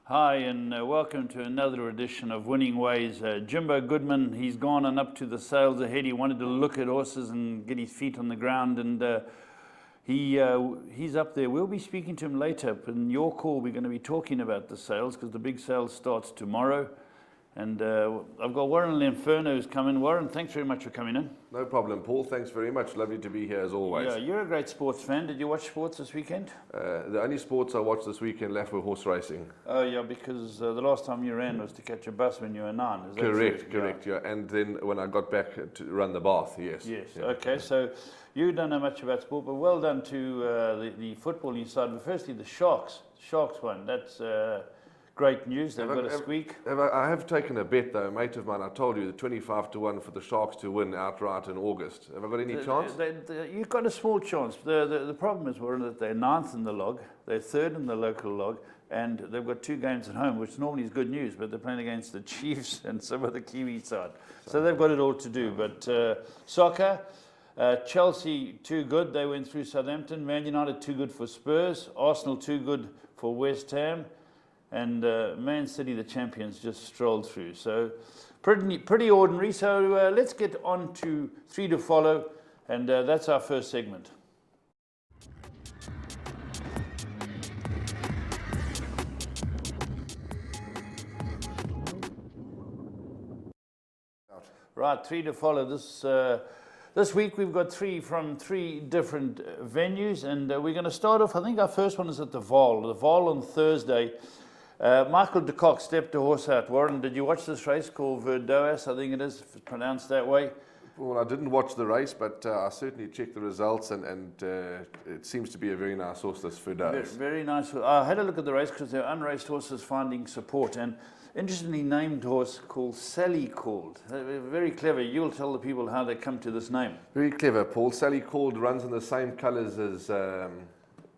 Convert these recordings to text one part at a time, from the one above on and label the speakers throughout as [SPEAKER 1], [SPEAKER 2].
[SPEAKER 1] Hi, and welcome to another edition of Winning Ways. Jimbo Goodman, he's gone and up to the sales ahead. He wanted to look at horses and get his feet on the ground, and he's up there. We'll be speaking to him later. In your call, we're going to be talking about the sales because the big sale starts tomorrow. And I've got Warren L'inferno who's coming. Warren, thanks very much for coming in.
[SPEAKER 2] No problem, Paul. Thanks very much. Lovely to be here as always.
[SPEAKER 1] Yeah, you're a great sports fan. Did you watch sports this weekend?
[SPEAKER 2] The only sports I watched this weekend left were horse racing.
[SPEAKER 1] Oh, yeah, because the last time you ran was to catch a bus when you were 9. Is that
[SPEAKER 2] Correct,
[SPEAKER 1] true?
[SPEAKER 2] correct, yeah. And then when I got back to run the bath, yes.
[SPEAKER 1] Yes,
[SPEAKER 2] yeah.
[SPEAKER 1] okay, so you don't know much about sport, but well done to the footballing side. But firstly, the Sharks won. That's great news. They've got a squeak.
[SPEAKER 2] I have taken a bet, though. A mate of mine, I told you, the 25-1 for the Sharks to win outright in August. Have I got any chance?
[SPEAKER 1] You've got a small chance. The problem is, Warren, that they're 9th in the log, they're 3rd in the local log, and they've got 2 games at home, which normally is good news, but they're playing against the Chiefs and some of the Kiwi side. So they've got it all to do. But soccer, Chelsea, too good. They went through Southampton. Man United, too good for Spurs. Arsenal, too good for West Ham. And Man City, the champions, just strolled through. So pretty ordinary. So let's get on to 3 to follow. And that's our first segment. Right, 3 to follow. This week we've got 3 from 3 different venues. And we're going to start off, I think our first one is at the Vaal. The Vaal on Thursday. Michael de Kock stepped a horse out. Warren, did you watch this race called Verdoas? I think it is pronounced that way.
[SPEAKER 2] Well, I didn't watch the race, but I certainly checked the results, and it seems to be a very nice horse, this Verdoas.
[SPEAKER 1] Very nice. I had a look at the race because they're unraced horses finding support. And interestingly named horse called Sally Called. Very clever. You'll tell the people how they come to this name.
[SPEAKER 2] Very clever, Paul. Sally Called runs in the same colours as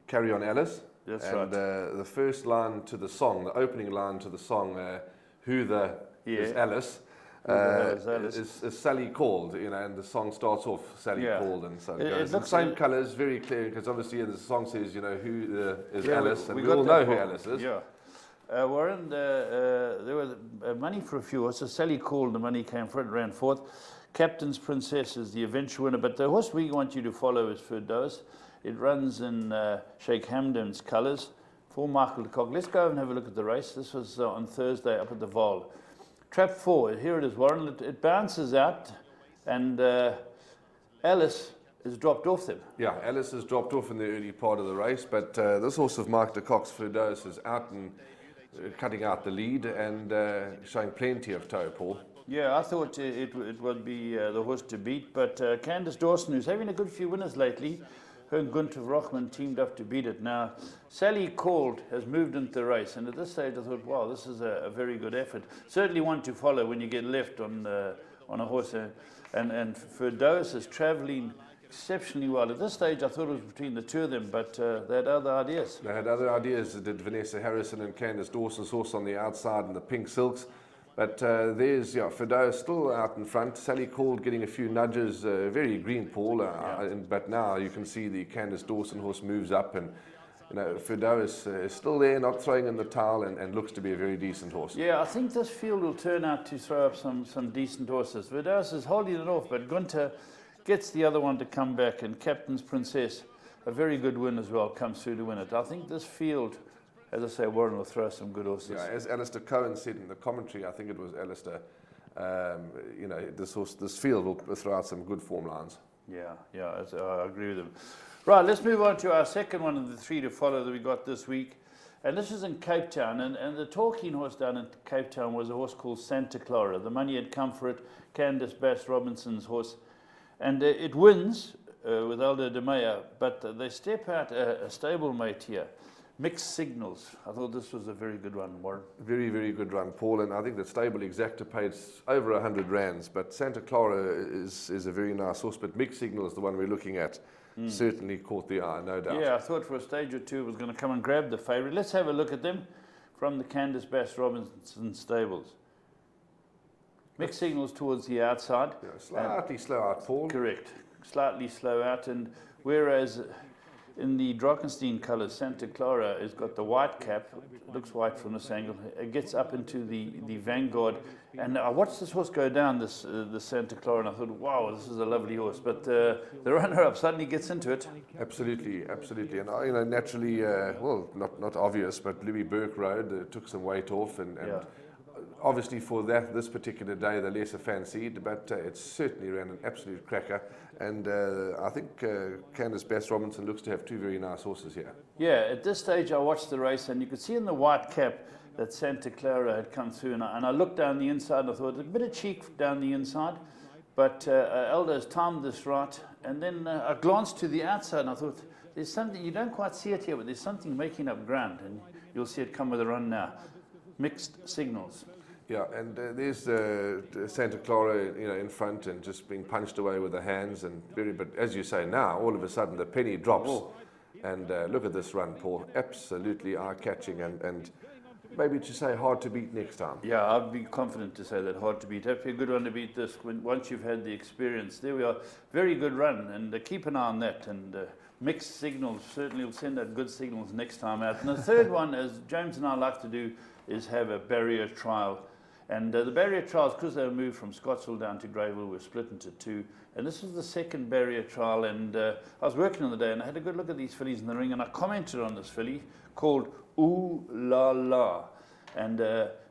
[SPEAKER 2] Carry On Alice.
[SPEAKER 1] That's
[SPEAKER 2] and,
[SPEAKER 1] right.
[SPEAKER 2] The first line to the song, the opening line to the song, Who the is Alice, is Sally Called, and the song starts off Sally Called, and so it goes. The same colours, very clear, because obviously the song says, who is Alice, and we all know who Alice is.
[SPEAKER 1] Yeah. Warren, there was money for a few horses. Sally Called, the money came for it, ran 4th. Captain's Princess is the eventual winner, but the horse we want you to follow is Verdoas. It runs in Sheikh Hamdan's colours for Michael de Kock. Let's go and have a look at the race. This was on Thursday up at the Vaal. Trap 4, here it is, Warren. It bounces out, and Alice is dropped off them.
[SPEAKER 2] Yeah, Alice has dropped off in the early part of the race, but this horse of Mike de Kock's, Verdoas, is out and cutting out the lead and showing plenty of toe, Paul.
[SPEAKER 1] Yeah, I thought it would be the horse to beat, but Candace Dawson, who's having a good few winners lately, her and Gunther Rochman teamed up to beat it. Now, Sally Called has moved into the race, and at this stage I thought, wow, this is a very good effort. Certainly one to follow when you get left on a horse. And Verdoas is travelling exceptionally well. At this stage I thought it was between the 2 of them, but they had other ideas.
[SPEAKER 2] They had other ideas. Did Vanessa Harrison and Candace Dawson's horse on the outside in the pink silks. But there's Verdoas still out in front. Sally Called getting a few nudges, very green, Paul. But now you can see the Candace Dawson horse moves up, and Verdoas is still there, not throwing in the towel, and looks to be a very decent horse.
[SPEAKER 1] Yeah, I think this field will turn out to throw up some decent horses. Verdoas is holding it off, but Gunther gets the other one to come back, and Captain's Princess, a very good win as well, comes through to win it. I think this field, as I say, Warren will throw some good horses.
[SPEAKER 2] Yeah, as Alistair Cohen said in the commentary, I think it was Alistair, this field will throw out some good form lines.
[SPEAKER 1] Yeah, I agree with him. Right, let's move on to our second one of the 3 to follow that we got this week. And this is in Cape Town. And the talking horse down in Cape Town was a horse called Santa Clara. The money had come for it, Candice Bass Robinson's horse. And it wins with Aldo de Meyer, but they step out a stablemate here. Mixed Signals. I thought this was a very good one, Warren.
[SPEAKER 2] Very, very good run, Paul. And I think the stable exacta paid over 100 rands. But Santa Clara is a very nice horse. But Mixed Signal is the one we're looking at. Certainly caught the eye, no doubt.
[SPEAKER 1] Yeah, I thought for a stage or two it was going to come and grab the favourite. Let's have a look at them from the Candice Bass Robinson stables. Mixed Signals towards the outside.
[SPEAKER 2] Yeah, slightly slow out, Paul.
[SPEAKER 1] Correct. Slightly slow out. And whereas in the Drakenstein colours, Santa Clara has got the white cap. It looks white from this angle. It gets up into the vanguard. And I watched this horse go down, the Santa Clara, and I thought, wow, this is a lovely horse. But the runner-up suddenly gets into it.
[SPEAKER 2] Absolutely, absolutely. And naturally, well, not obvious, but Louis Burke Road took some weight off, and obviously for this particular day, the lesser fancied, but it certainly ran an absolute cracker. And I think Candace Bass-Robinson looks to have two very nice horses here.
[SPEAKER 1] Yeah, at this stage I watched the race, and you could see in the white cap that Santa Clara had come through, and I looked down the inside and I thought, a bit of cheek down the inside, but Eldo's timed this right, and then I glanced to the outside and I thought, there's something, you don't quite see it here, but there's something making up ground, and you'll see it come with a run now. Mixed signals.
[SPEAKER 2] Yeah, and there's Santa Clara, in front and just being punched away with the hands, and but as you say now, all of a sudden the penny drops, and look at this run, Paul, absolutely eye-catching, and maybe to say hard to beat next time.
[SPEAKER 1] Yeah, I'd be confident to say that hard to beat. That'd be a good one to beat this once you've had the experience. There we are, very good run, and keep an eye on that, and mixed signals certainly will send out good signals next time out. And the third one, as James and I like to do, is have a barrier trial. And the barrier trials, because they were moved from Scottsville down to Greyville, were split into two. And this was the second barrier trial. And I was working on the day, and I had a good look at these fillies in the ring. And I commented on this filly called Ooh La La. And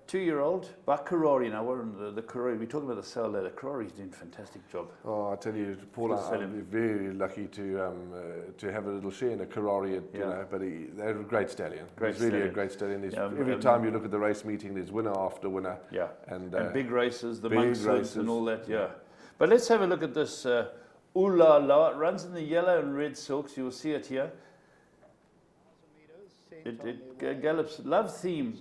[SPEAKER 1] 2-year-old by Karori. Now, we're the Karori. We're talking about the sale there. Karori's doing a fantastic job.
[SPEAKER 2] Oh, I tell you, Paul, I'm very lucky to have a little share in a Karori, but they're a great stallion. He's really a great stallion. Every time you look at the race meeting, there's winner after winner.
[SPEAKER 1] Yeah, and big races, the
[SPEAKER 2] big
[SPEAKER 1] monks
[SPEAKER 2] races
[SPEAKER 1] and all that, yeah. But let's have a look at this Ooh La La. It runs in the yellow and red silks. You'll see it here. It gallops. Love Theme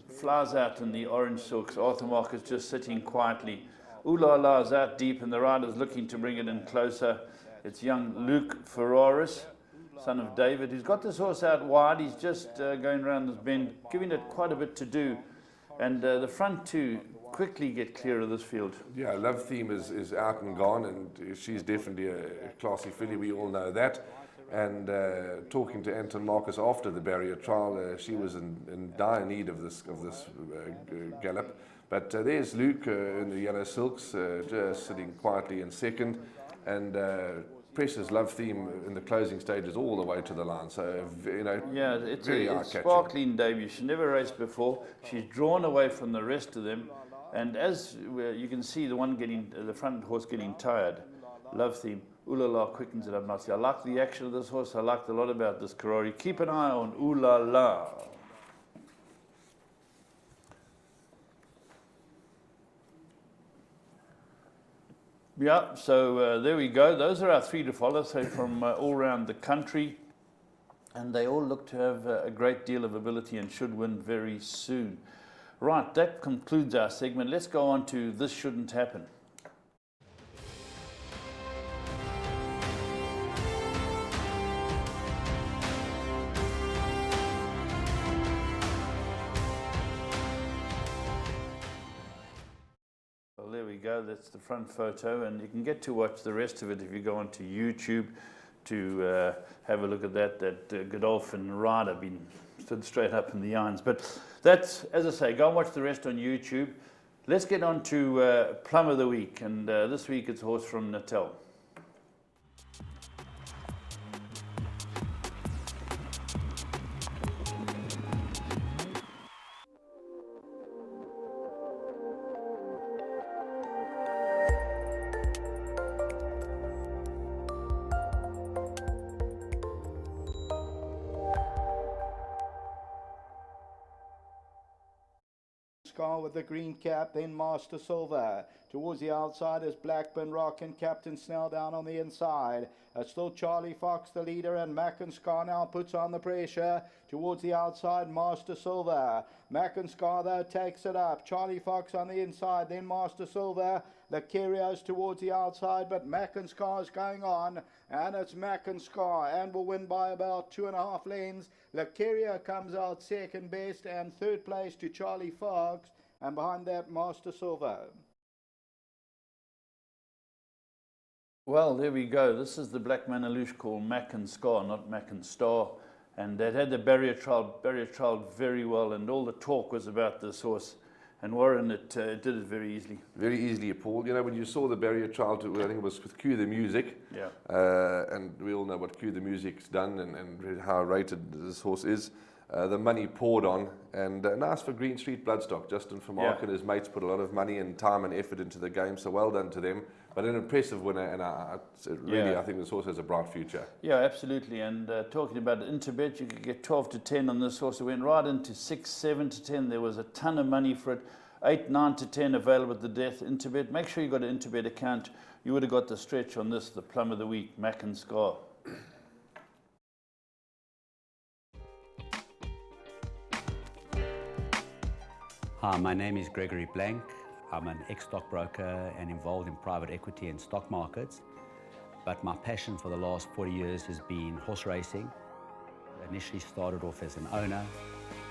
[SPEAKER 1] flies out in the orange silks. Arthur Mark is just sitting quietly. Ooh La La is out deep, and the rider's looking to bring it in closer. It's young Luke Ferraris, son of David, who's got this horse out wide. He's just going around this bend, giving it quite a bit to do. And the front two quickly get clear of this field.
[SPEAKER 2] Yeah, Love Theme is out and gone, and she's definitely a classy filly. We all know that. And talking to Anton Marcus after the barrier trial, she was in dire need of this gallop. But there's Luke in the yellow silks, just sitting quietly in second, and Precious Love Theme in the closing stages all the way to the line. So
[SPEAKER 1] yeah, it's
[SPEAKER 2] very
[SPEAKER 1] a sparkling debut. She never raced before. She's drawn away from the rest of them, and as you can see, the front horse getting tired. Love Theme. Ooh La La quickens it up nicely. I like the action of this horse. I liked a lot about this Karori. Keep an eye on Ooh La La. Yeah, so there we go. Those are our 3 to follow, so from all around the country. And they all look to have a great deal of ability and should win very soon. Right, that concludes our segment. Let's go on to This Shouldn't Happen. There we go, that's the front photo, and you can get to watch the rest of it if you go onto YouTube to have a look at that Godolphin rider being stood straight up in the irons. But that's, as I say, go and watch the rest on YouTube. Let's get on to Plum of the Week, and this week it's a horse from Natal.
[SPEAKER 3] Scar with the green cap, then Master Silver. Towards the outside is Blackburn Rock and Captain Snell down on the inside. Still Charlie Fox the leader, and Mac and Scar now puts on the pressure. Towards the outside, Master Silver. Mac and Scar though takes it up. Charlie Fox on the inside, then Master Silver. Lacarios towards the outside, but Mac and Scar is going on, and it's Mac and Scar, and will win by about 2.5 lengths. Lacario comes out second best, and third place to Charlie Fox, and behind that Master Silver.
[SPEAKER 1] Well, there we go. This is the black Manaloosh called Mac and Scar, not Mac and Star. And they'd had the barrier trial very well, and all the talk was about this horse. And Warren, it did it very easily.
[SPEAKER 2] Very easily, Paul. You know, when you saw the barrier trial, I think it was with Cue the Music.
[SPEAKER 1] Yeah.
[SPEAKER 2] And we all know what Cue the Music's done and how rated this horse is. The money poured on, and nice for Green Street Bloodstock. Justin Vermaak and his mates put a lot of money and time and effort into the game, so well done to them. But an impressive winner, and I think this horse has a bright future.
[SPEAKER 1] Yeah, absolutely. And talking about Interbet, you could get 12 to 10 on this horse. It went right into 6, 7 to 10. There was a ton of money for it. 8, 9 to 10 available at the death. Interbet. Make sure you got an Interbet account. You would have got the stretch on this, the Plum of the Week, Mac and Scar.
[SPEAKER 4] Hi, my name is Gregory Blank. I'm an ex-stockbroker and involved in private equity and stock markets. But my passion for the last 40 years has been horse racing. I initially started off as an owner.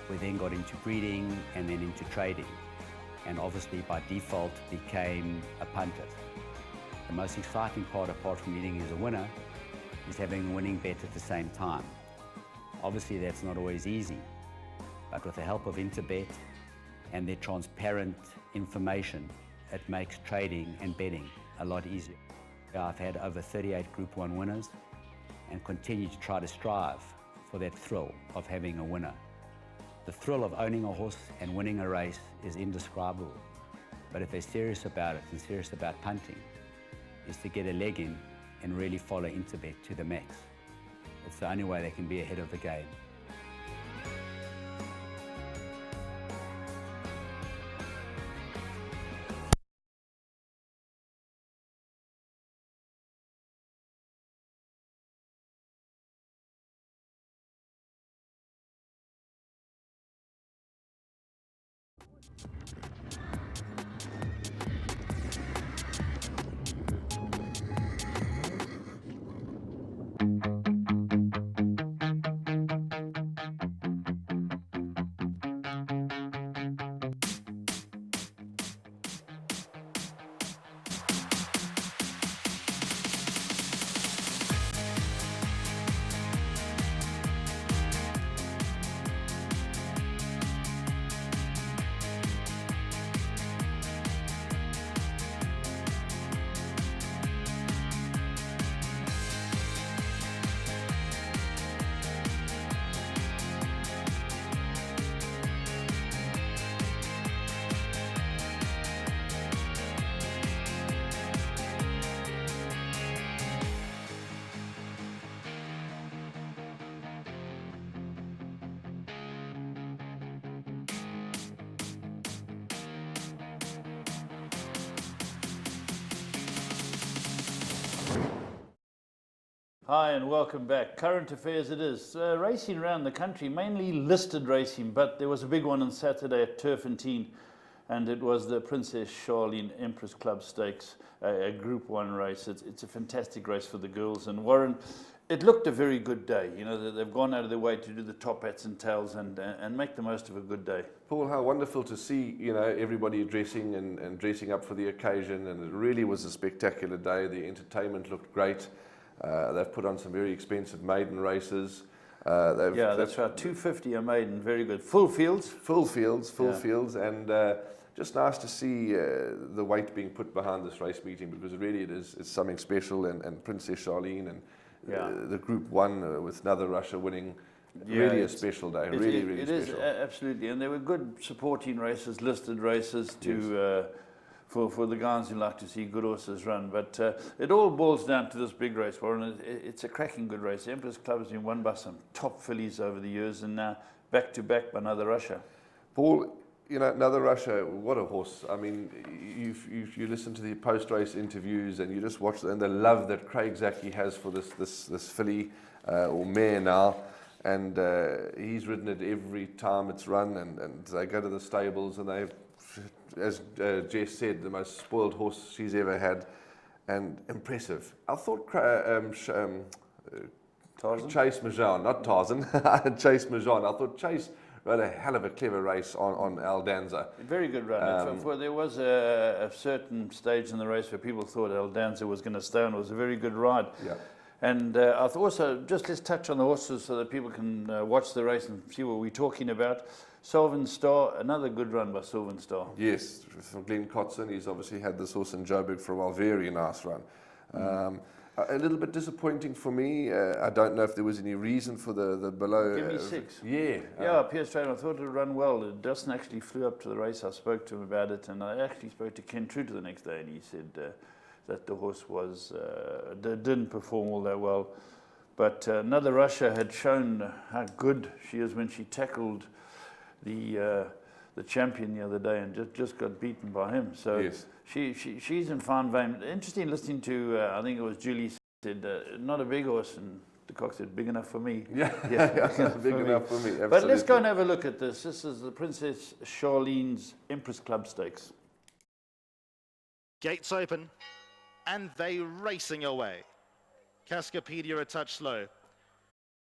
[SPEAKER 4] We then got into breeding and then into trading. And obviously by default became a punter. The most exciting part, apart from leading as a winner, is having a winning bet at the same time. Obviously that's not always easy, but with the help of Interbet and their transparent information, it makes trading and betting a lot easier. I've had over 38 Group 1 winners and continue to try to strive for that thrill of having a winner. The thrill of owning a horse and winning a race is indescribable. But if they're serious about it and serious about punting, is to get a leg in and really follow Interbet to the max. It's the only way they can be ahead of the game.
[SPEAKER 1] Hi and welcome back. Current affairs it is. Racing around the country, mainly listed racing, but there was a big one on Saturday at Turfentine, and it was the Princess Charlene Empress Club Stakes, a Group 1 race. It's a fantastic race for the girls. And Warren, it looked a very good day. You know, they've gone out of their way to do the top hats and tails and make the most of a good day.
[SPEAKER 2] Paul, how wonderful to see, you know, everybody dressing and dressing up for the occasion, and it really was a spectacular day. The entertainment looked great. They've put on some very expensive maiden races.
[SPEAKER 1] That's right. 250 a maiden, very good. Full fields,
[SPEAKER 2] and just nice to see the weight being put behind this race meeting, because really it's something special. And Princess Charlene and the Group 1 with Another Russia winning. Really a special day. Really special. It is
[SPEAKER 1] absolutely, and there were good supporting races, listed races to. For the guys who like to see good horses run. But it all boils down to this big race, Warren. It's a cracking good race. The Empress Club has been won by some top fillies over the years, and now back to back by Another Russia.
[SPEAKER 2] Paul, you know, Another Russia, what a horse. I mean, you listen to the post-race interviews and you just watch and the love that Craig Zaki has for this filly or mare now. And he's ridden it every time it's run, and they go to the stables and they've, as Jess said, the most spoiled horse she's ever had, and impressive. I thought Chase Majan, not Tarzan, Chase Majan. I thought Chase rode a hell of a clever race on Aldanza.
[SPEAKER 1] Very good run. There was a certain stage in the race where people thought Aldanza was going to stay on. It was a very good ride.
[SPEAKER 2] Yeah.
[SPEAKER 1] And I thought also, just let's touch on the horses so that people can watch the race and see what we're talking about. Sylvan Star, another good run by Sylvan Star.
[SPEAKER 2] Yes, from Glenn Cotson. He's obviously had this horse in Joburg for a while. Very nice run. A little bit disappointing for me. I don't know if there was any reason for the below.
[SPEAKER 1] Give me 6.
[SPEAKER 2] Yeah.
[SPEAKER 1] Pierce Trainer, I thought it would run well. Dustin actually flew up to the race. I spoke to him about it, and I actually spoke to Ken Truter the next day, and he said that the horse didn't perform all that well. But Another Russia had shown how good she is when she tackled the champion the other day and just got beaten by him. So
[SPEAKER 2] yes.
[SPEAKER 1] She's in fine vein. Interesting listening to, I think it was Julie said, not a big horse, and the cock said, big enough for me.
[SPEAKER 2] Yeah, big enough for me. Absolutely.
[SPEAKER 1] But let's go and have a look at this. This is the Princess Charlene's Empress Club Stakes.
[SPEAKER 5] Gates open, and they racing away. Cascapedia a touch slow.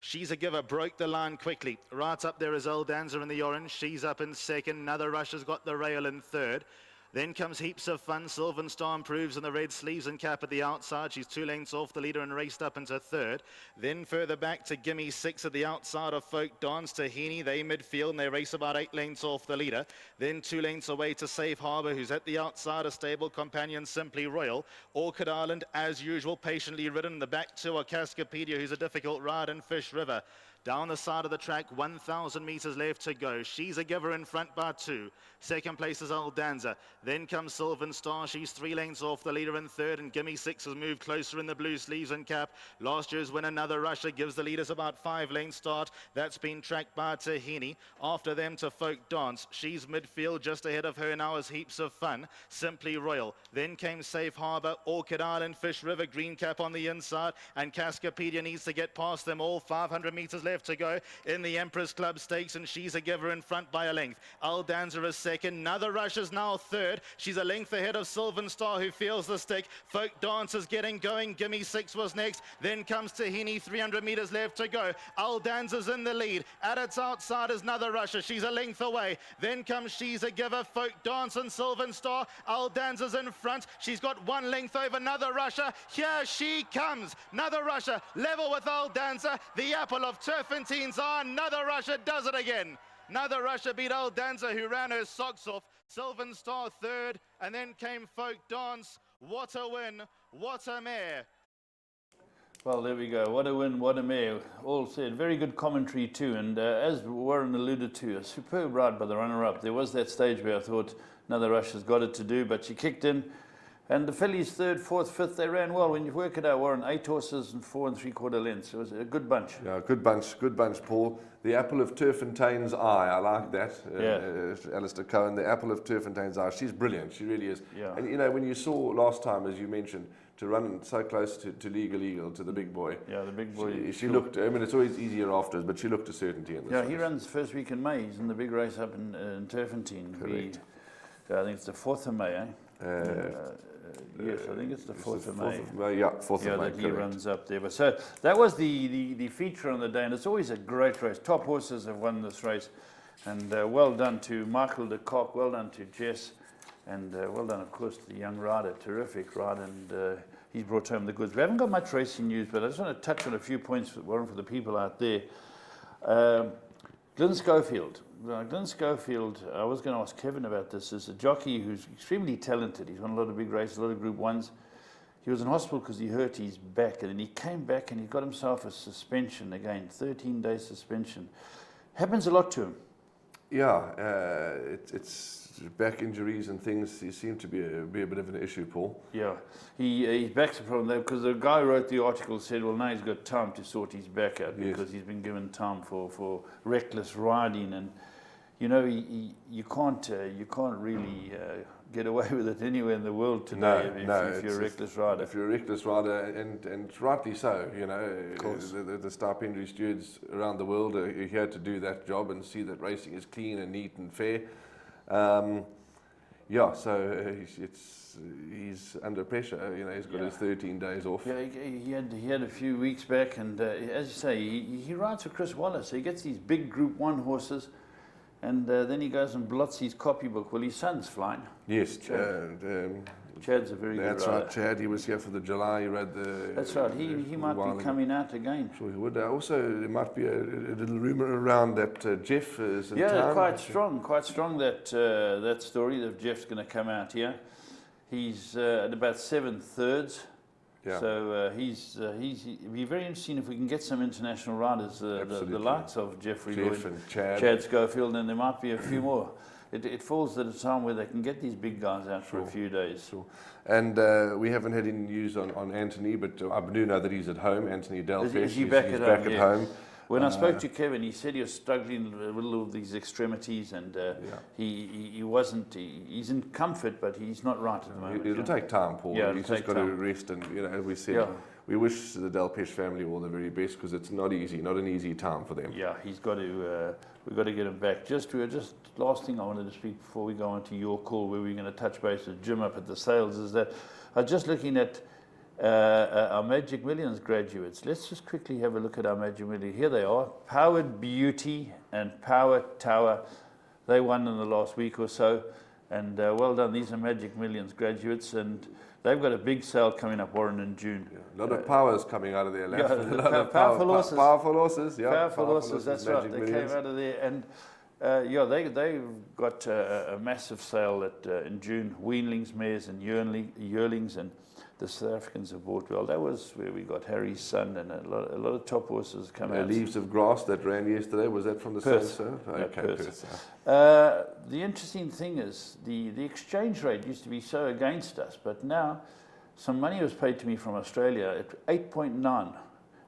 [SPEAKER 5] She's a Giver, broke the line quickly. Right up there is Aldanza in the orange. She's up in second. Another Russia's got the rail in third. Then comes Heaps of Fun. Sylvan Star improves in the red sleeves and cap at the outside. She's 2 lengths off the leader and raced up into third. Then further back to Gimme 6 at the outside of Folk Dance to Heaney. They midfield and they race about 8 lengths off the leader. Then 2 lengths away to Safe Harbour, who's at the outside of stable companion Simply Royal. Orchid Island, as usual, patiently ridden. The back 2 are Cascapedia, who's a difficult ride, and Fish River. Down the side of the track, 1,000 metres left to go. She's a Giver in front by 2. Second place is Aldanza. Then comes Sylvan Star. She's 3 lengths off the leader in third, and Gimme 6 has moved closer in the blue sleeves and cap. Last year's win, Another Russia, gives the leaders about 5 lengths start. That's been tracked by Tahini. After them to Folk Dance. She's midfield. Just ahead of her now is Heaps of Fun. Simply Royal. Then came Safe Harbour, Orchid Island, Fish River, Green Cap on the inside, and Cascapedia needs to get past them all. 500 metres left to go in the Empress Club Stakes, and She's a Giver in front by a length. Aldanza is second. Another Russia's now third. She's a length ahead of Sylvan Star, who feels the stick. Folk Dance is getting going. Gimme 6 was next. Then comes Tahini. 300 metres left to go. Aldanza's in the lead. At its outside is Another Russia. She's a length away. Then comes She's a Giver, Folk Dance and Sylvan Star. Aldanza's in front. She's got 1 length over Another Russia. Here she comes. Another Russia level with Aldanza. The apple of Turpentine's eye. Another Russia does it again. Another Russia beat Aldanza, who ran her socks off. Sylvan Star third, and then came Folk Dance. What a win, what a mare.
[SPEAKER 1] Well, there we go. What a win, what a mare. All said. Very good commentary too. And as Warren alluded to, a superb ride by the runner-up. There was that stage where I thought Another Russia's got it to do, but she kicked in. And the fillies, 3rd, 4th, 5th, they ran well. When you work it out, Warren, 8 horses and 4 3/4 lengths. It was a good bunch.
[SPEAKER 2] Yeah, good bunch, Paul. The apple of Turpentine's eye, I like that. Alistair Cohen, the apple of Turpentine's eye. She's brilliant, she really is.
[SPEAKER 1] Yeah.
[SPEAKER 2] And you know, when you saw last time, as you mentioned, to run so close to Legal Eagle, to the big boy.
[SPEAKER 1] Yeah, the big boy.
[SPEAKER 2] She looked, I mean, it's always easier afterwards, but she looked a certainty in this race.
[SPEAKER 1] He runs first week in May. He's in the big race up in Turpentine.
[SPEAKER 2] Correct.
[SPEAKER 1] I think it's the 4th of May, yes, I think it's the 4th of May.
[SPEAKER 2] Yeah, 4th of May,
[SPEAKER 1] that he runs up there. But so that was the feature on the day, and it's always a great race. Top horses have won this race, and well done to Michael de Kock, well done to Jess, and well done, of course, to the young rider. Terrific ride, and he's brought home the goods. We haven't got much racing news, but I just want to touch on a few points, Warren, for the people out there. Glenn Schofield. Glenn Schofield, I was going to ask Kevin about this, is a jockey who's extremely talented. He's won a lot of big races, a lot of Group 1s. He was in hospital because he hurt his back, and then he came back and he got himself a suspension again, 13-day suspension. Happens a lot to him.
[SPEAKER 2] Yeah, it's back injuries and things. He seemed to be a bit of an issue, Paul.
[SPEAKER 1] Yeah, his back's a problem there because the guy who wrote the article said, well, now he's got time to sort his back out because he's been given time for reckless riding, and you know you can't really get away with it anywhere in the world today if you're a reckless rider.
[SPEAKER 2] If you're a reckless rider, and rightly so, you know, the stipendary stewards around the world are here to do that job and see that racing is clean and neat and fair. So he's under pressure. You know, he's got his 13 days off.
[SPEAKER 1] Yeah, he had a few weeks back, and as you say, he rides for Chris Wallace. So he gets these big Group 1 horses, And then he goes and blots his copybook. Well, his son's flying.
[SPEAKER 2] Yes,
[SPEAKER 1] Chad's a very good rider.
[SPEAKER 2] That's right, Chad. He was here for the July. He rode the.
[SPEAKER 1] That's right. He might be coming out again.
[SPEAKER 2] Sure, he would. Also, there might be a little rumor around that Jeff is in town.
[SPEAKER 1] Yeah, quite strong. That story that Jeff's going to come out here. He's at about 7/3.
[SPEAKER 2] Yeah.
[SPEAKER 1] So it'd be very interesting if we can get some international riders, the likes of Jeff Lloyd,
[SPEAKER 2] and
[SPEAKER 1] Chad Schofield, and there might be a few more. It falls at a time where they can get these big guys out for a few days.
[SPEAKER 2] Sure. And we haven't had any news on Anthony, but I do know that he's at home. Anthony Delpesh.
[SPEAKER 1] Is he back
[SPEAKER 2] he's
[SPEAKER 1] at
[SPEAKER 2] back
[SPEAKER 1] home?
[SPEAKER 2] Home.
[SPEAKER 1] When I spoke to Kevin, he said he was struggling with all of these extremities, and he wasn't. He's in comfort, but he's not right at the moment.
[SPEAKER 2] It'll take time, Paul.
[SPEAKER 1] Yeah,
[SPEAKER 2] he's just got to rest, and as we said, we wish the Delpesh family all the very best because it's not easy, not an easy time for them.
[SPEAKER 1] Yeah, he's got to. We've got to get him back. Last thing I wanted to speak before we go on to your call, where we're going to touch base with Jim up at the sales, is that I was just looking at our Magic Millions graduates. Let's just quickly have a look at our Magic Millions. Here they are, Powered Beauty and Power Tower. They won in the last week or so, and well done. These are Magic Millions graduates, and they've got a big sale coming up, Warren, in June.
[SPEAKER 2] Yeah, a lot of powers coming out of their left.
[SPEAKER 1] Powerful horses.
[SPEAKER 2] Powerful horses, yeah.
[SPEAKER 1] Powerful horses, that's right.
[SPEAKER 2] Magic
[SPEAKER 1] They
[SPEAKER 2] Millions.
[SPEAKER 1] came out of there, and they've got a massive sale in June. Weanlings, mares, and yearlings, and the South Africans have bought well. That was where we got Harry's son, and a lot of top horses come out.
[SPEAKER 2] Leaves of Grass that ran yesterday, was that from the
[SPEAKER 1] Perth.
[SPEAKER 2] same surf? Okay, Perth.
[SPEAKER 1] The interesting thing is the exchange rate used to be so against us, but now some money was paid to me from Australia at 8.9,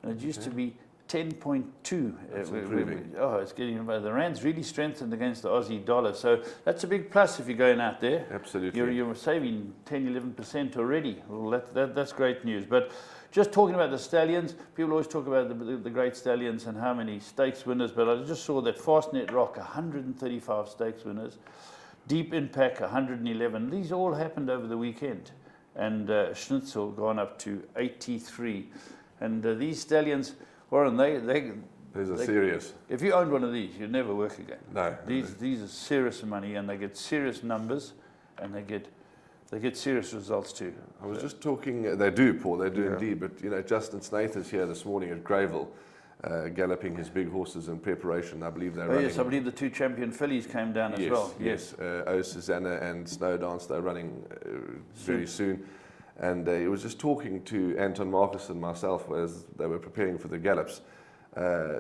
[SPEAKER 1] and it used to be 10.2. It's getting better. The rand's really strengthened against the Aussie dollar, so that's a big plus if you're going out there.
[SPEAKER 2] Absolutely.
[SPEAKER 1] You're saving 10-11% already. Well, that's great news. But just talking about the stallions, people always talk about the great stallions and how many stakes winners, but I just saw that Fastnet Rock, 135 stakes winners, Deep Impact, 111. These all happened over the weekend, and Schnitzel gone up to 83. And these stallions, Warren, they're
[SPEAKER 2] serious.
[SPEAKER 1] If you owned one of these, you'd never work again.
[SPEAKER 2] No.
[SPEAKER 1] These are serious money, and they get serious numbers, and they get serious results too.
[SPEAKER 2] I was just talking. They do, Paul. They do indeed. But Justin Snaith is here this morning at Greyville, galloping his big horses in preparation. I believe they're running.
[SPEAKER 1] Yes, I believe the two champion fillies came down as well.
[SPEAKER 2] Yes. Susanna and Snow Dance. They're running very soon. And he was just talking to Anton Marcus and myself as they were preparing for the gallops.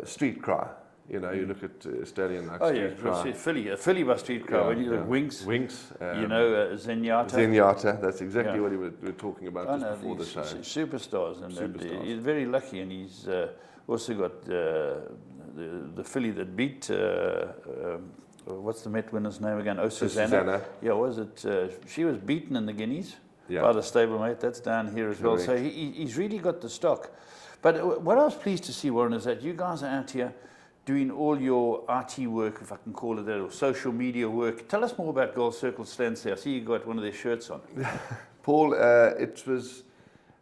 [SPEAKER 2] Street Cry. You look at stallion like Street Cry.
[SPEAKER 1] A filly by Street Cry. When you look Winks. Zenyatta.
[SPEAKER 2] Zenyatta. That's exactly what we were talking about before the show.
[SPEAKER 1] Superstars, and he's very lucky, and he's also got the filly that beat. What's the Met winner's name again? Susanna. Yeah, was it? She was beaten in the Guineas. By the stablemate. That's down here as well. So he's really got the stock. But what I was pleased to see, Warren, is that you guys are out here doing all your RT work, if I can call it that, or social media work. Tell us more about Gold Circle Stance there. I see you got one of their shirts on.
[SPEAKER 2] Paul, it was,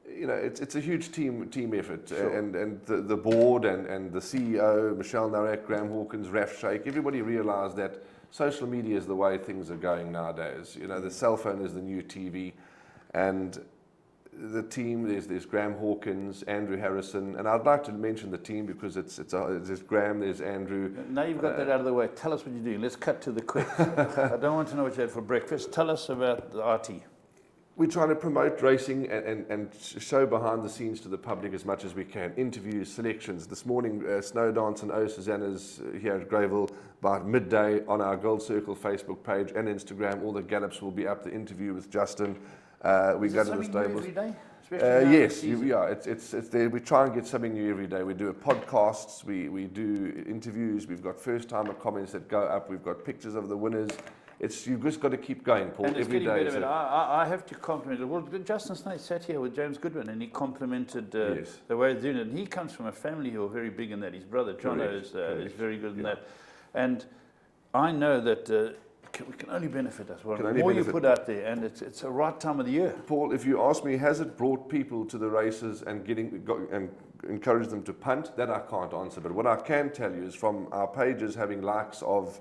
[SPEAKER 2] it's a huge team effort.
[SPEAKER 1] Sure.
[SPEAKER 2] And the board and the CEO, Michelle Narak, Graham Hawkins, Raf Sheikh, everybody realised that social media is the way things are going nowadays. The cell phone is the new TV. And the team, there's Graham Hawkins, Andrew Harrison, and I'd like to mention the team because there's Graham, there's Andrew.
[SPEAKER 1] Now you've got that out of the way. Tell us what you're doing. Let's cut to the quick. I don't want to know what you had for breakfast. Tell us about the RT.
[SPEAKER 2] We're trying to promote racing and show behind the scenes to the public as much as we can. Interviews, selections. This morning, Snow Dance and Susanna's here at Greyville about midday on our Gold Circle Facebook page and Instagram. All the gallops will be up. The interview with Justin. We go to the stables.
[SPEAKER 1] Every day?
[SPEAKER 2] Yes, it's there. We try and get something new every day. We do podcasts, we do interviews. We've got first-timer comments that go up. We've got pictures of the winners. You've just got to keep going, Paul.
[SPEAKER 1] And it's
[SPEAKER 2] every day.
[SPEAKER 1] Better. I have to compliment it. Well, Justin Snaith sat here with James Goodwin, and he complimented the way of doing it. And he comes from a family who are very big in that. His brother Jono is very good in that. And I know that. We can only benefit us. The more you put out there, and it's a right time of the year.
[SPEAKER 2] Paul, if you ask me, has it brought people to the races and encouraged them to punt? That I can't answer. But what I can tell you is from our pages having likes of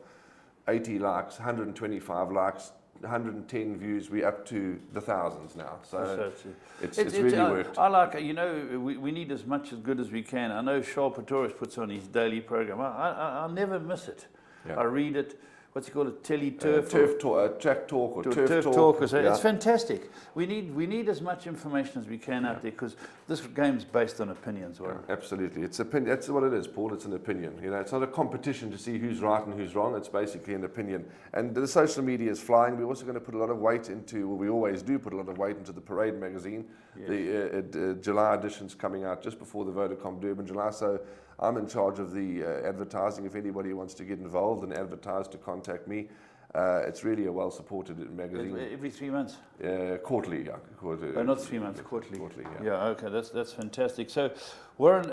[SPEAKER 2] 80 likes, 125 likes, 110 views. We're up to the thousands now. So it's really worked.
[SPEAKER 1] I like, you know, we need as much as good as we can. I know Charles Pretorius puts on his daily program. I'll never miss it.
[SPEAKER 2] Yeah.
[SPEAKER 1] I read it. What's it called? A teleturf?
[SPEAKER 2] Track talk or
[SPEAKER 1] turf
[SPEAKER 2] talk.
[SPEAKER 1] talk. It's fantastic. We need as much information as we can out there, because this game's based on opinions.
[SPEAKER 2] Absolutely, it's opinion. That's what it is, Paul. It's an opinion. You know, it's not a competition to see who's right and who's wrong. It's basically an opinion. And the social media is flying. We're also going to put a lot of weight into. Well, we always do put a lot of weight into the Parade magazine. Yes. The July edition's coming out just before the Vodacom Durban July. So I'm in charge of the advertising. If anybody wants to get involved and advertise, to contact me. It's really a well-supported magazine.
[SPEAKER 1] Every 3 months?
[SPEAKER 2] Quarterly, yeah.
[SPEAKER 1] Not 3 months, quarterly.
[SPEAKER 2] Quarterly, yeah.
[SPEAKER 1] Yeah, okay, that's fantastic. So, Warren,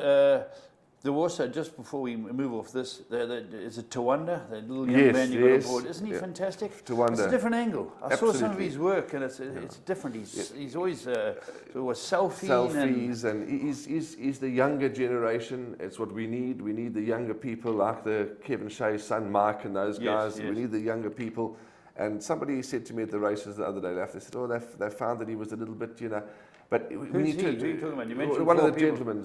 [SPEAKER 1] there was also, just before we move off this, is it Tawanda, that little young man you got aboard? Isn't he fantastic?
[SPEAKER 2] Tawanda.
[SPEAKER 1] It's a different angle. I
[SPEAKER 2] Absolutely.
[SPEAKER 1] saw some of his work, and it's different. He's always
[SPEAKER 2] selfies, and he's the younger generation. It's what we need. We need the younger people, like the Kevin Shea's son Mike and those guys. Yes. We need the younger people. And somebody said to me at the races the other day, they said, oh, they found that he was a little bit, you know. But we need to.
[SPEAKER 1] Who are you talking about? You mentioned
[SPEAKER 2] one of the gentlemen.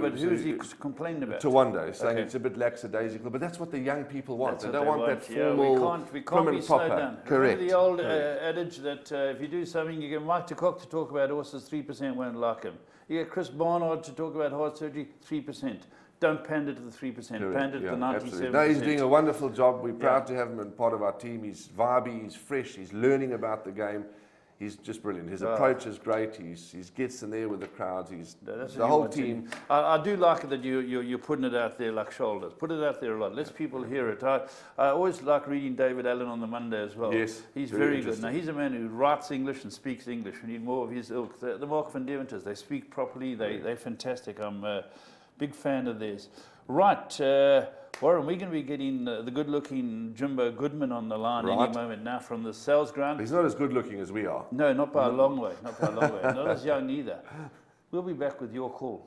[SPEAKER 1] But who's he complaining about?
[SPEAKER 2] Tawanda, saying it's a bit lackadaisical. But that's what the young people want. They don't want that formal,
[SPEAKER 1] we can't be slowed down.
[SPEAKER 2] Correct.
[SPEAKER 1] Remember the old adage that if you do something, you get Mike de Kock to talk about horses, 3% won't like him. You get Chris Barnard to talk about heart surgery, 3%. Don't pander to the 3%. Pander to the 97%.
[SPEAKER 2] No, he's doing a wonderful job. We're proud to have him as part of our team. He's vibey, he's fresh, he's learning about the game. He's just brilliant. His approach is great. He gets in there with the crowds. The whole team.
[SPEAKER 1] I do like it that you're putting it out there like shoulders. Put it out there a lot. Let people hear it. I always like reading David Allen on the Monday as well.
[SPEAKER 2] Yes,
[SPEAKER 1] he's very good. Now, he's a man who writes English and speaks English. We need more of his ilk. The Mark van Deventers, they speak properly. They're fantastic. I'm a big fan of theirs. Right. Warren, we're going to be getting the good-looking Jimbo Goodman on the line any moment now from the sales ground.
[SPEAKER 2] He's not as good-looking as we are.
[SPEAKER 1] No, not by a long way. Not by a long way. Not as young either. We'll be back with your call.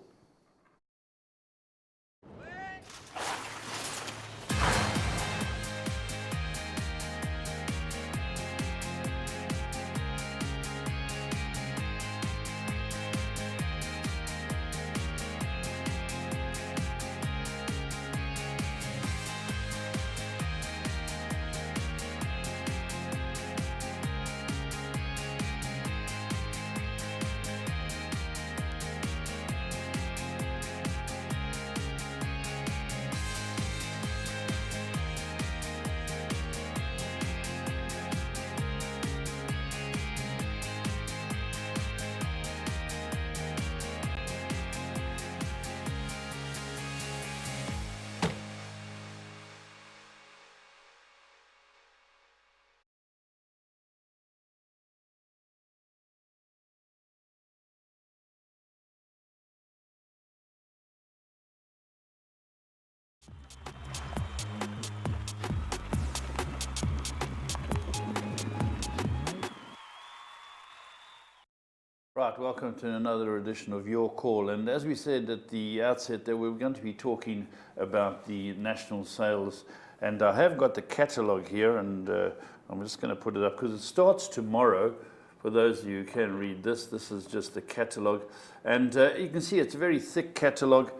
[SPEAKER 1] Right, welcome to another edition of Your Call. And as we said at the outset, that we were going to be talking about the national sales. And I have got the catalogue here, and I'm just going to put it up because it starts tomorrow. For those of you who can read this, this is just the catalogue. And you can see it's a very thick catalogue.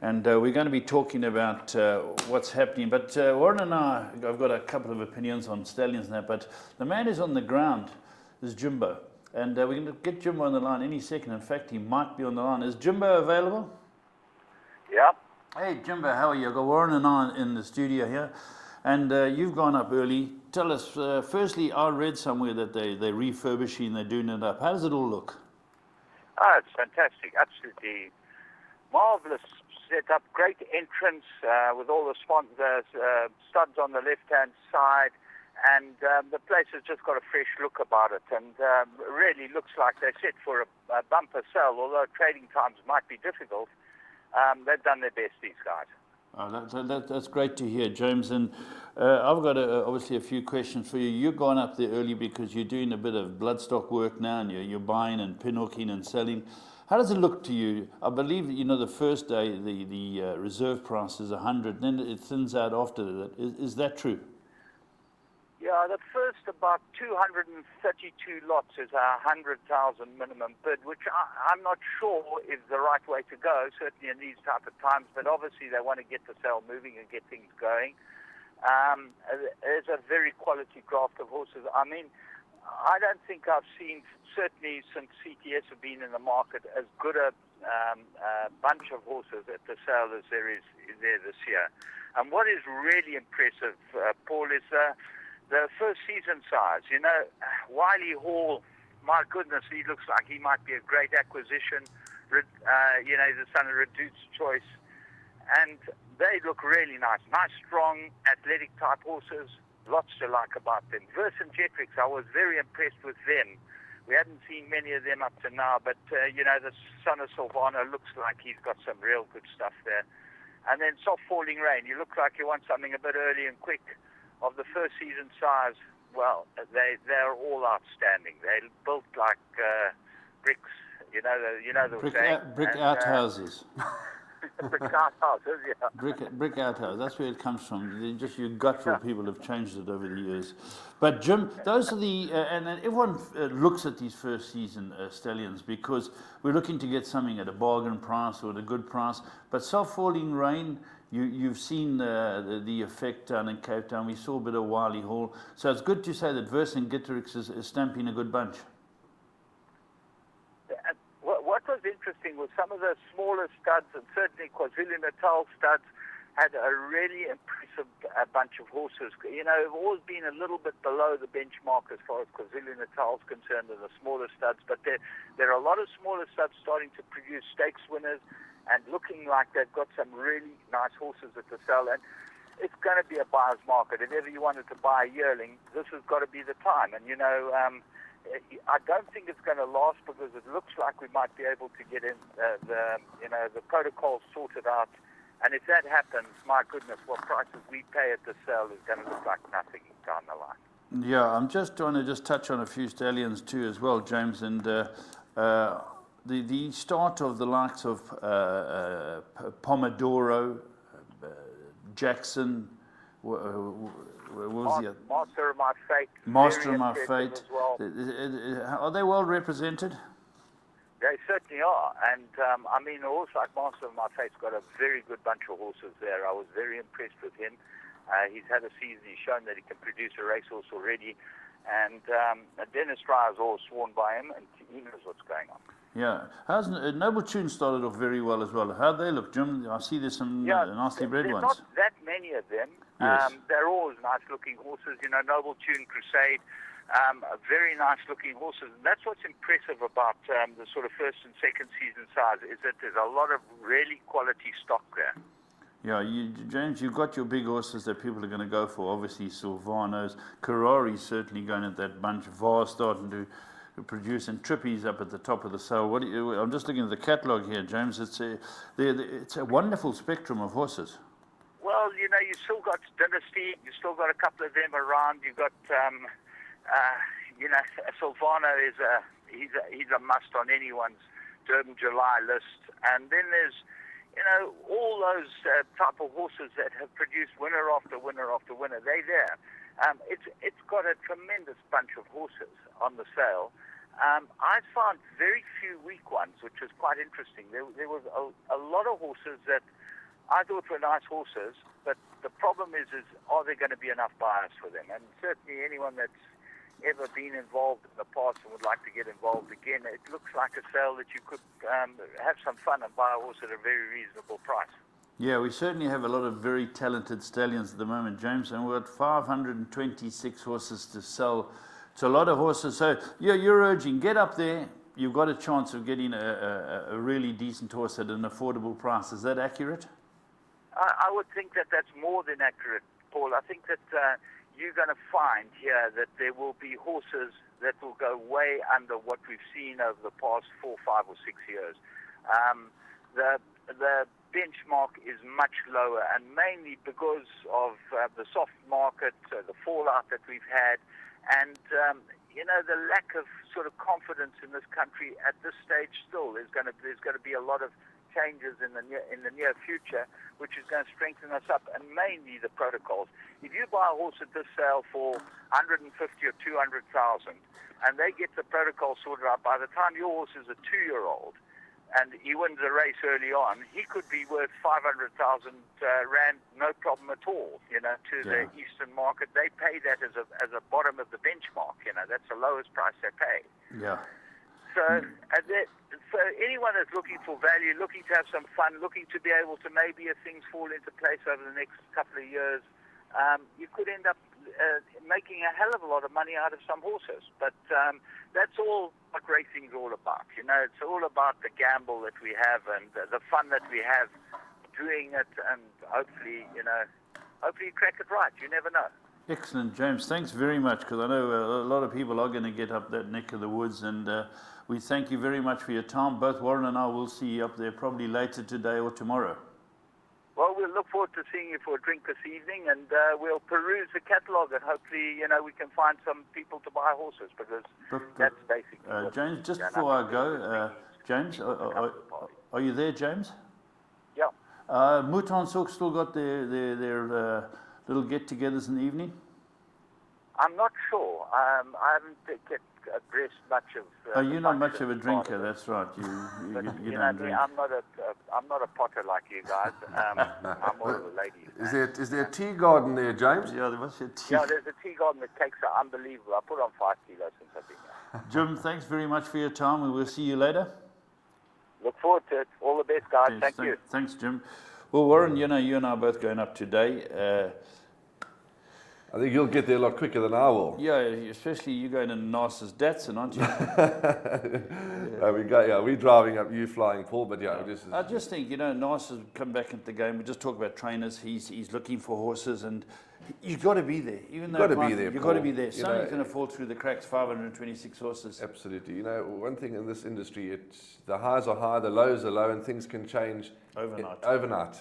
[SPEAKER 1] And we're going to be talking about what's happening. But Warren and I've got a couple of opinions on stallions and that. But the man who's on the ground is Jimbo. And we're going to get Jimbo on the line any second. In fact, he might be on the line. Is Jimbo available?
[SPEAKER 6] Yeah.
[SPEAKER 1] Hey, Jimbo, how are you? I've got Warren and I in the studio here. And you've gone up early. Tell us, firstly, I read somewhere that they're refurbishing, they're doing it up. How does it all look?
[SPEAKER 6] Oh, it's fantastic. Absolutely marvellous setup. Great entrance with all the studs on the left-hand side. And the place has just got a fresh look about it, and really looks like they're set for a bumper sale. Although trading times might be difficult, they've done their best, these guys.
[SPEAKER 1] Oh, that's great to hear, James. And I've got obviously a few questions for you. You've gone up there early because you're doing a bit of bloodstock work now, and you're buying and pinhooking and selling. How does it look to you? I believe that, the first day the reserve price is 100, then it thins out after that. Is that true?
[SPEAKER 6] Yeah, the first about 232 lots is a 100,000 minimum bid, which I'm not sure is the right way to go, certainly in these type of times, but obviously they want to get the sale moving and get things going. There's a very quality graft of horses. I mean, I don't think I've seen, certainly since CTS have been in the market, as good a bunch of horses at the sale as there is there this year. And what is really impressive, Paul, is the first season size. You know, Wiley Hall, my goodness, he looks like he might be a great acquisition. You know, the son of Reduce's Choice. And they look really nice. Nice, strong, athletic type horses. Lots to like about them. Vercingetorix, I was very impressed with them. We hadn't seen many of them up to now, but, you know, the son of Silvano looks like he's got some real good stuff there. And then Soft Falling Rain, you look like you want something a bit early and quick. Of the first season size, well, they're all outstanding. They're built like bricks, you know the saying.
[SPEAKER 1] Brick outhouses.
[SPEAKER 6] Brick outhouses, yeah.
[SPEAKER 1] Brick outhouse. That's where it comes from. Just your gut feel people have changed it over the years. But Jim, those are the and everyone looks at these first season stallions because we're looking to get something at a bargain price or at a good price. But Soft Falling Rain, you've seen the effect down in Cape Town. We saw a bit of Wiley Hall. So it's good to say that Vercingetorix is stamping a good bunch.
[SPEAKER 6] What was interesting was some of the smaller studs, and certainly KwaZulu-Natal studs, had a really impressive bunch of horses. You know, they've always been a little bit below the benchmark as far as KwaZulu-Natal is concerned in the smaller studs, but there are a lot of smaller studs starting to produce stakes winners and looking like they've got some really nice horses at the sale. And it's going to be a buyer's market. If ever you wanted to buy a yearling, this has got to be the time. And, you know, I don't think it's going to last because it looks like we might be able to get in the protocol sorted out. And if that happens, my goodness, what prices we pay at the sale is going to look like nothing down the line.
[SPEAKER 1] Yeah, I'm just trying to touch on a few stallions too as well, James, and the start of the likes of Pomodoro, Jackson, what was the
[SPEAKER 6] Master of My Fate.
[SPEAKER 1] Master of My Fate.
[SPEAKER 6] As well.
[SPEAKER 1] Are they well represented?
[SPEAKER 6] They certainly are. And, I mean, a horse like Master of My Fate's got a very good bunch of horses there. I was very impressed with him. He's had a season. He's shown that he can produce a racehorse already. And Dennis Dryer's all sworn by him, and he knows what's going on.
[SPEAKER 1] Yeah. How's Noble Tune started off very well as well. How'd they look, Jim? I see there's some nasty bred ones.
[SPEAKER 6] There's not that many of them.
[SPEAKER 1] Yes.
[SPEAKER 6] They're always nice-looking horses. You know, Noble Tune, Crusade, very nice-looking horses. And that's what's impressive about the sort of first and second season size is that there's a lot of really quality stock there.
[SPEAKER 1] Yeah, James, you've got your big horses that people are going to go for. Obviously, Silvano's. Karari's certainly going at that bunch. VAR's starting to produce, and Trippy's up at the top of the sale. I'm just looking at the catalogue here, James. It's a wonderful spectrum of horses.
[SPEAKER 6] Well, you know, you still got Dynasty. You still got a couple of them around. You've got, you know, Silvano he's a must on anyone's Durban July list. And then there's, you know, all those type of horses that have produced winner after winner after winner. They're there. It's got a tremendous bunch of horses on the sale. I found very few weak ones, which was quite interesting. There was a lot of horses that I thought were nice horses, but the problem is are there going to be enough buyers for them? And certainly anyone that's ever been involved in the past and would like to get involved again, it looks like a sale that you could have some fun and buy a horse at a very reasonable price.
[SPEAKER 1] Yeah, we certainly have a lot of very talented stallions at the moment, James, and we're at 526 horses to sell. It's a lot of horses. So you're urging, get up there. You've got a chance of getting a really decent horse at an affordable price. Is that accurate?
[SPEAKER 6] I would think that that's more than accurate, Paul. I think that you're going to find here that there will be horses that will go way under what we've seen over the past 4, 5, or 6 years. The benchmark is much lower, and mainly because of the soft market, the fallout that we've had, and you know, the lack of sort of confidence in this country at this stage. Still, there's going to be a lot of changes in the near future, which is going to strengthen us up, and mainly the protocols. If you buy a horse at this sale for 150 or 200,000, and they get the protocol sorted out, by the time your horse is a 2-year-old, and he wins the race early on, he could be worth 500,000 rand, no problem at all, to the Eastern market. They pay that as a bottom of the benchmark, that's the lowest price they pay.
[SPEAKER 1] Yeah.
[SPEAKER 6] So, so anyone that's looking for value, looking to have some fun, looking to be able to maybe, if things fall into place over the next couple of years, you could end up making a hell of a lot of money out of some horses. But that's all what racing's all about. It's all about the gamble that we have and the fun that we have doing it, and hopefully you crack it right. You never know.
[SPEAKER 1] Excellent, James. Thanks very much, because I know a lot of people are going to get up that neck of the woods, and we thank you very much for your time. Both Warren and I will see you up there probably later today or tomorrow.
[SPEAKER 6] Well, we'll look forward to seeing you for a drink this evening, and we'll peruse the catalogue, and hopefully, we can find some people to buy horses, because that's basically
[SPEAKER 1] James, just before I go, James, are you there, James?
[SPEAKER 6] Yeah.
[SPEAKER 1] Mouton Silk still got their little get-togethers in the evening?
[SPEAKER 6] I'm not sure. I haven't addressed much of.
[SPEAKER 1] You're not much of a drinker. That's right. You don't drink.
[SPEAKER 6] I'm not a potter like you guys. I'm more of a lady.
[SPEAKER 2] Is there a tea garden there, James?
[SPEAKER 1] Yeah, there must be a tea.
[SPEAKER 6] Yeah, there's a tea garden that cakes are unbelievable. I put on 5 kilos since I've been here.
[SPEAKER 1] Jim, thanks very much for your time. We will see you later.
[SPEAKER 6] Look forward to it. All the best, guys. Thank you.
[SPEAKER 1] Thanks, Jim. Well, Warren, you and I are both going up today.
[SPEAKER 2] I think you'll get there a lot quicker than I will.
[SPEAKER 1] Yeah, especially you going in Narcissus Datsun, aren't you?
[SPEAKER 2] We're driving up, you flying, Paul, but
[SPEAKER 1] I just think, Narcissus come back into the game. We just talk about trainers. He's looking for horses, and you've got to be there. Even though you've got to be there. Somebody's going to fall through the cracks. 526 horses.
[SPEAKER 2] Absolutely. One thing in this industry, the highs are high, the lows are low, and things can change overnight.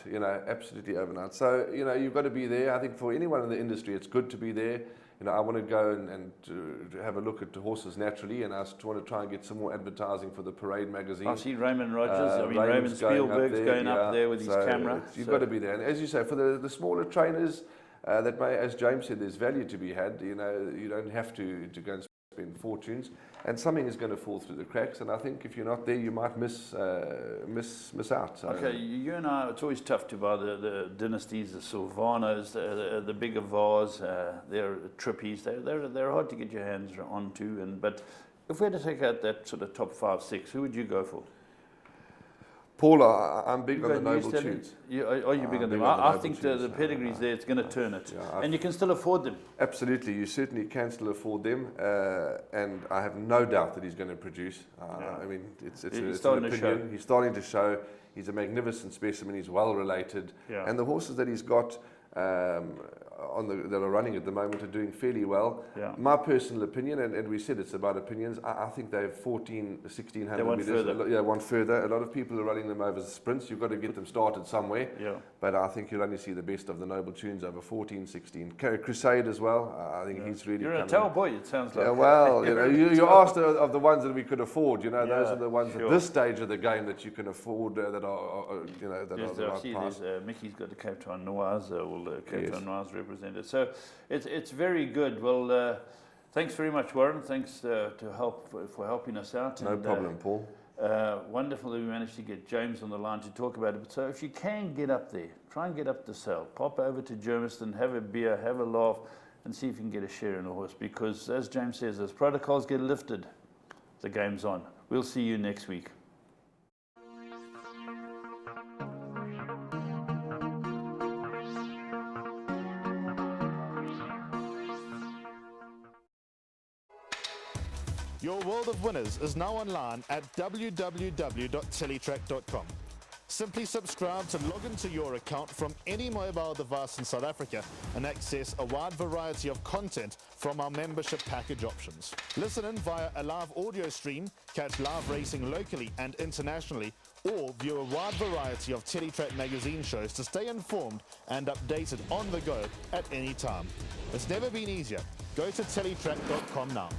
[SPEAKER 2] Absolutely overnight. So you've got to be there. I think for anyone in the industry, it's good to be there. I want to go and to have a look at the horses naturally, and I want to try and get some more advertising for the Parade magazine.
[SPEAKER 1] I see Raymond Rogers. Raymond Spielberg's going up there with his camera.
[SPEAKER 2] You've got to be there. And as you say, for the smaller trainers, that may, as James said, there's value to be had. You don't have to go and spend fortunes, and something is going to fall through the cracks. And I think if you're not there, you might miss out. So.
[SPEAKER 1] Okay, you and I, it's always tough to buy the dynasties, the Silvanos, the bigger Vars, they're Trippies. They're hard to get your hands onto. But if we had to take out that sort of top 5, 6, who would you go for?
[SPEAKER 2] Paul, I'm big on the noble tunes.
[SPEAKER 1] Are you big on them? I think the pedigree's there, it's going to turn it. And you can still afford them.
[SPEAKER 2] Absolutely, you certainly can still afford them. And I have no doubt that he's going to produce. I mean, it's an opinion. He's starting to show. He's a magnificent specimen. He's well related. Yeah. And the horses that he's got that are running at the moment are doing fairly well. Yeah. My personal opinion, and we said it's about opinions, I think they have 1600 meters. One further. A lot of people are running them over sprints. You've got to get them started somewhere. Yeah. But I think you'll only see the best of the noble tunes over 14, 16. Crusade as well. I think he's really.
[SPEAKER 1] You're a tall boy. It sounds like.
[SPEAKER 2] Well, you asked of the ones that we could afford. Those are the ones at this stage of the game that you can afford that are the right price.
[SPEAKER 1] Mickey's got the Cape Town Noirs, all the Cape Town Noirs represented. So it's very good. Well, thanks very much, Warren. Thanks for helping us out.
[SPEAKER 2] No problem, Paul.
[SPEAKER 1] Wonderful that we managed to get James on the line to talk about it. So if you can get up there, try and get up the sale. Pop over to Germiston, have a beer, have a laugh, and see if you can get a share in a horse. Because as James says, as protocols get lifted, the game's on. We'll see you next week.
[SPEAKER 5] Your world of winners is now online at www.teletrack.com. Simply subscribe to log into your account from any mobile device in South Africa and access a wide variety of content from our membership package options. Listen in via a live audio stream, catch live racing locally and internationally, or view a wide variety of Teletrack magazine shows to stay informed and updated on the go at any time. It's never been easier. Go to teletrack.com now.